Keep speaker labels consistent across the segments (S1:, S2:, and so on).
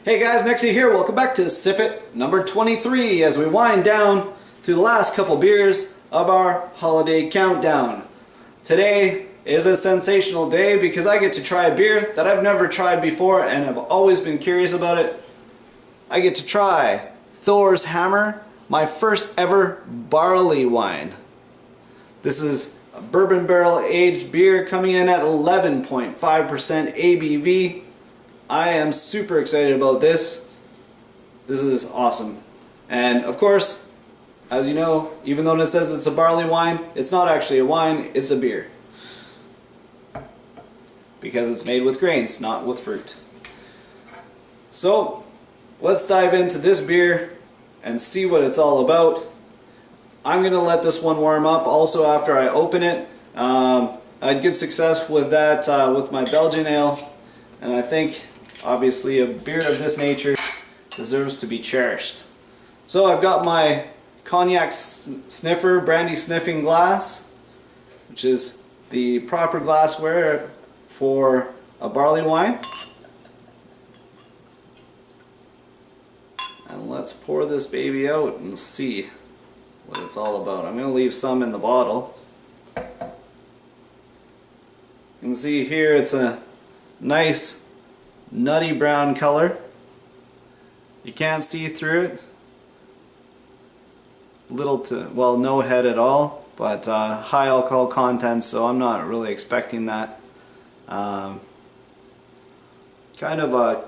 S1: Hey guys, Nexia here. Welcome back to Sipp'it number 23 as we wind down through the last couple beers of our holiday countdown. Today is a sensational day because I get to try a beer that I've never tried before and have always been curious about it. I get to try Thor's Hammer, my first ever barley wine. This is a bourbon barrel aged beer coming in at 11.5% ABV. I am super excited about this. This is awesome. And of course, as you know, even though it says it's a barley wine, it's not actually a wine, it's a beer. Because it's made with grains, not with fruit. So, let's dive into this beer and see what it's all about. I'm going to let this one warm up also after I open it. I had good success with that with my Belgian ale, and I think obviously a beer of this nature deserves to be cherished. So I've got my cognac sniffer, brandy sniffing glass, which is the proper glassware for a barley wine. And let's pour this baby out and see what it's all about. I'm going to leave some in the bottle. You can see here it's a nice nutty brown color. You can't see through it. Little to, well, no head at all, but high alcohol content, so I'm not really expecting that. Kind of a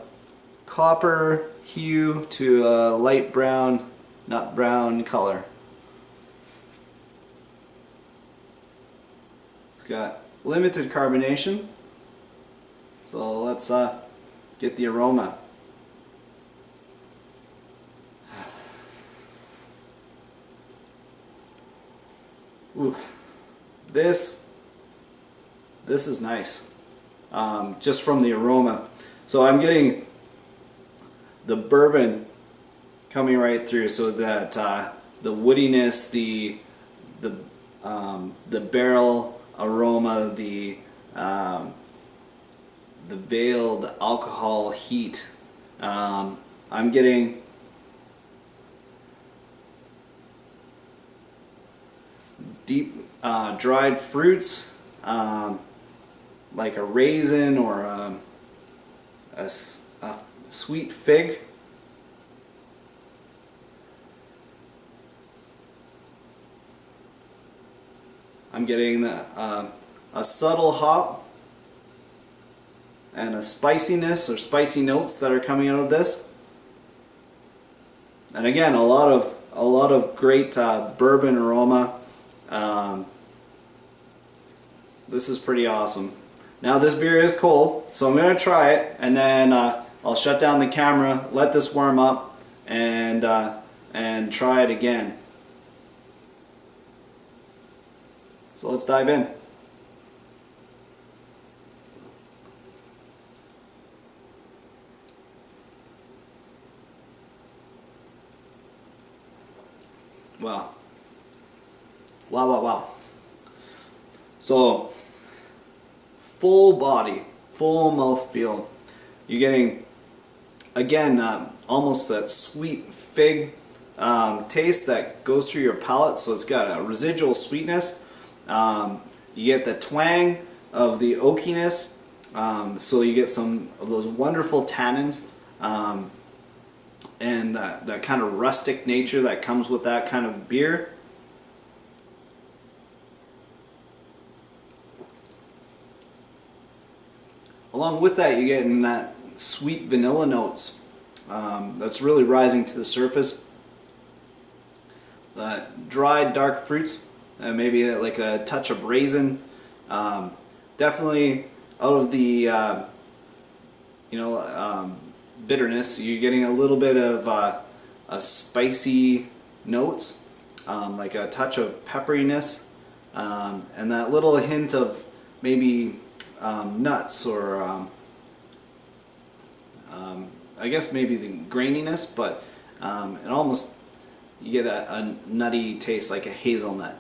S1: copper hue to a light brown, nut brown color. It's got limited carbonation, so let's get the aroma. Ooh, this is nice, just from the aroma. So I'm getting the bourbon coming right through, so that the woodiness, the barrel aroma, the veiled alcohol heat. I'm getting deep dried fruits, like a raisin or a sweet fig. I'm getting a subtle hop and a spiciness or spicy notes that are coming out of this. And again, a lot of great bourbon aroma. This is pretty awesome. Now this beer is cold, so I'm going to try it, and then I'll shut down the camera, let this warm up, and try it again. So let's dive in. Wow. Wow, wow, wow. So, full body, full mouthfeel. You're getting, again, almost that sweet fig taste that goes through your palate, so it's got a residual sweetness. You get the twang of the oakiness, so you get some of those wonderful tannins, and that kind of rustic nature that comes with that kind of beer. Along with that, you're getting that sweet vanilla notes that's really rising to the surface. Dried dark fruits, maybe like a touch of raisin. Definitely out of the bitterness, you're getting a little bit of a spicy notes, like a touch of pepperiness, and that little hint of maybe nuts, or I guess maybe the graininess, but it almost, you get a nutty taste like a hazelnut.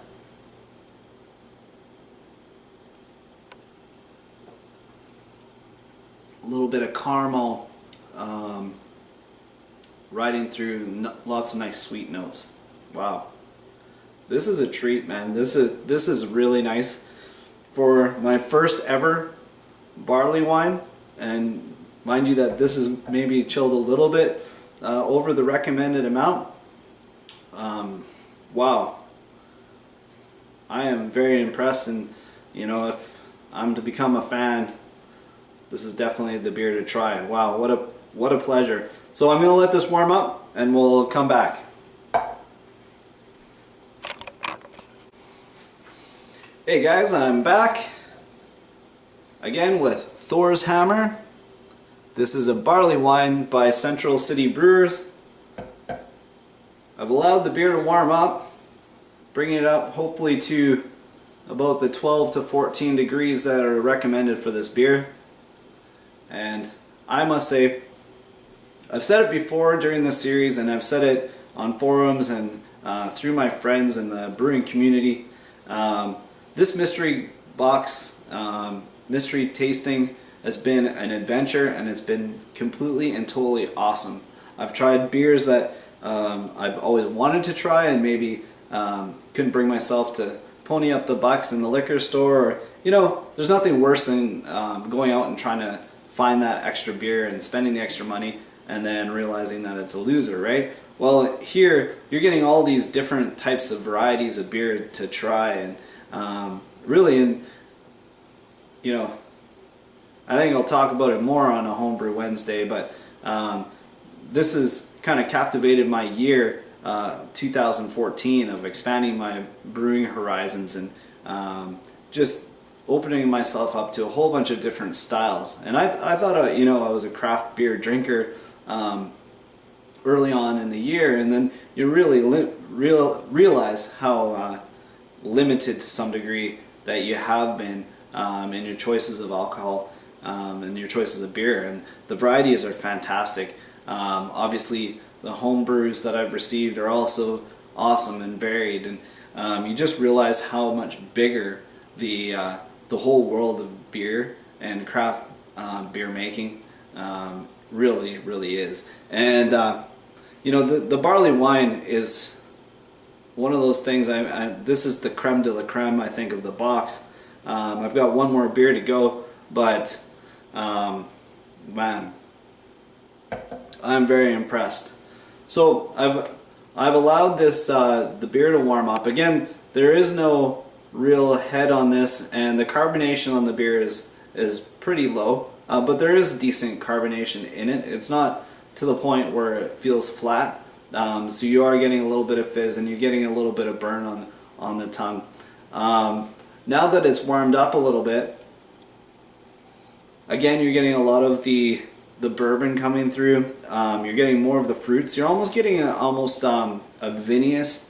S1: A little bit of caramel, riding through lots of nice sweet notes. Wow, this is a treat, man. This is really nice for my first ever barley wine. And mind you that this is maybe chilled a little bit over the recommended amount. Wow, I am very impressed, and you know, if I'm to become a fan, this is definitely the beer to try. Wow, what a pleasure. So I'm going to let this warm up and we'll come back. Hey guys, I'm back again with Thor's Hammer. This is a barley wine by Central City Brewers. I've allowed the beer to warm up, bringing it up hopefully to about the 12 to 14 degrees that are recommended for this beer. And I must say, I've said it before during this series, and I've said it on forums and through my friends in the brewing community. This mystery box, mystery tasting has been an adventure, and it's been completely and totally awesome. I've tried beers that I've always wanted to try and maybe couldn't bring myself to pony up the bucks in the liquor store. Or, you know, there's nothing worse than going out and trying to find that extra beer and spending the extra money and then realizing that it's a loser, right? Well, here you're getting all these different types of varieties of beer to try, and really, and you know, I think I'll talk about it more on a Homebrew Wednesday, but this has kind of captivated my year, 2014, of expanding my brewing horizons and just opening myself up to a whole bunch of different styles. And I thought, you know, I was a craft beer drinker early on in the year, and then you really realize how limited to some degree that you have been in your choices of alcohol and your choices of beer, and the varieties are fantastic. Obviously the home brews that I've received are also awesome and varied, and you just realize how much bigger the whole world of beer and craft beer making really is. And you know, the barley wine is one of those things. This is the creme de la creme, I think, of the box. I've got one more beer to go, but man, I'm very impressed. So I've allowed this the beer to warm up. Again, there is no real head on this, and the carbonation on the beer is pretty low, but there is decent carbonation in it. It's not to the point where it feels flat, so you are getting a little bit of fizz and you're getting a little bit of burn on the tongue. Now that it's warmed up a little bit, again, you're getting a lot of the bourbon coming through. You're getting more of the fruits. You're almost getting a vinous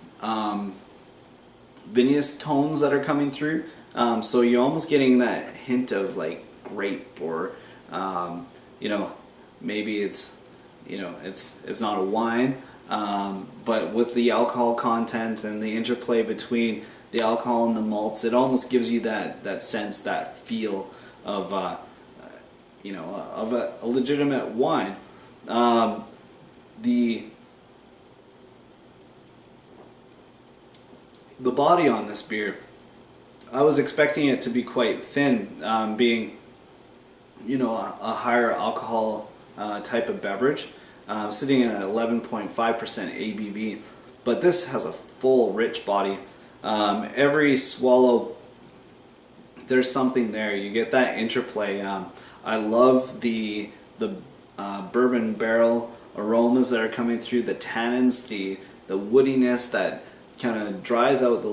S1: tones that are coming through. So you're almost getting that hint of like grape, or you know, maybe it's, you know, it's not a wine, but with the alcohol content and the interplay between the alcohol and the malts, it almost gives you that sense, that feel of you know, of a legitimate wine. The body on this beer, I was expecting it to be quite thin, being, you know, a higher alcohol type of beverage, sitting at 11.5% ABV, but this has a full, rich body. Every swallow, there's something there. You get that interplay. I love the bourbon barrel aromas that are coming through, the tannins, the woodiness that kind of dries out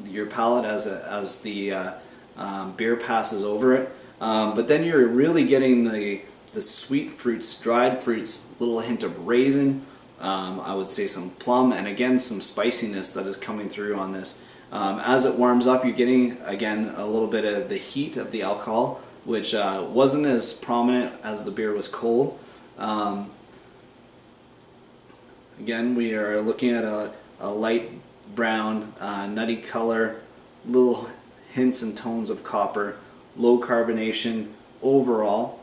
S1: your palate as the beer passes over it. But then you're really getting the sweet fruits, dried fruits, little hint of raisin, I would say some plum, and again some spiciness that is coming through on this. As it warms up, you're getting again a little bit of the heat of the alcohol, which wasn't as prominent as the beer was cold. Again, we are looking at a light brown, nutty color, little hints and tones of copper, low carbonation overall.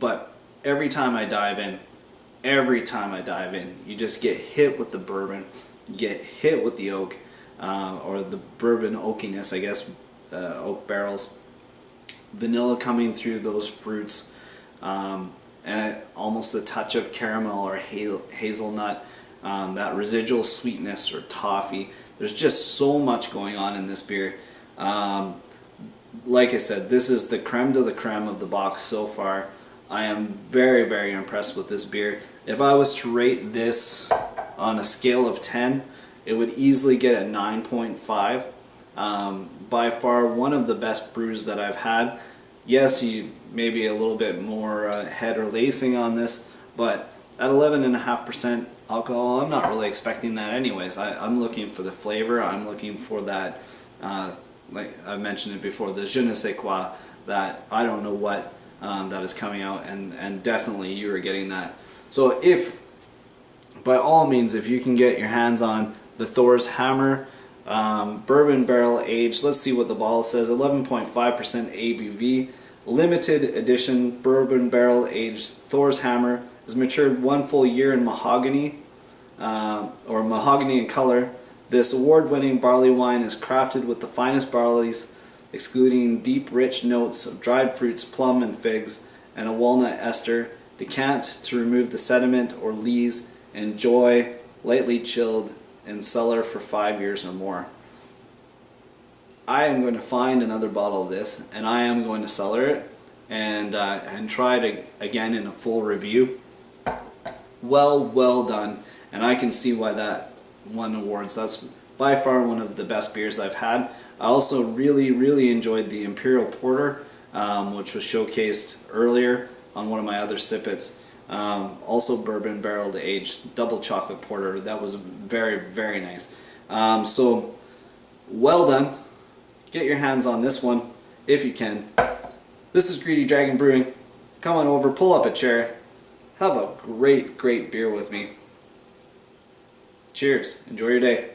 S1: but every time I dive in, you just get hit with the bourbon, you get hit with the oak, or the bourbon oakiness, I guess, oak barrels, vanilla coming through those fruits, and almost a touch of caramel or hazelnut, that residual sweetness or toffee. There's just so much going on in this beer. Like I said, this is the creme de la creme of the box so far. I am very, very impressed with this beer. If I was to rate this on a scale of 10, it would easily get a 9.5. By far one of the best brews that I've had. Yes, you maybe a little bit more head or lacing on this, but at 11.5% alcohol, I'm not really expecting that anyways. I'm looking for the flavor. I'm looking for that, like I've mentioned it before, the je ne sais quoi, that I don't know what, that is coming out, and definitely you are getting that. So if, by all means, if you can get your hands on the Thor's Hammer, bourbon barrel aged, let's see what the bottle says, 11.5% ABV, limited edition bourbon barrel aged Thor's Hammer, is matured 1 full year in mahogany, or mahogany in color. This award-winning barley wine is crafted with the finest barleys, excluding deep, rich notes of dried fruits, plum and figs, and a walnut ester. Decant to remove the sediment or lees. Enjoy lightly chilled in cellar for 5 years or more. I am going to find another bottle of this, and I am going to cellar it and try it again in a full review. Well done, and I can see why that won awards. That's by far one of the best beers I've had. I also really enjoyed the Imperial Porter, which was showcased earlier on one of my other Sipp'its. Also bourbon barrel aged double chocolate porter. That was very nice. So well done. Get your hands on this one if you can. This is Greedy Dragon Brewing. Come on over, pull up a chair, have a great beer with me. Cheers. Enjoy your day.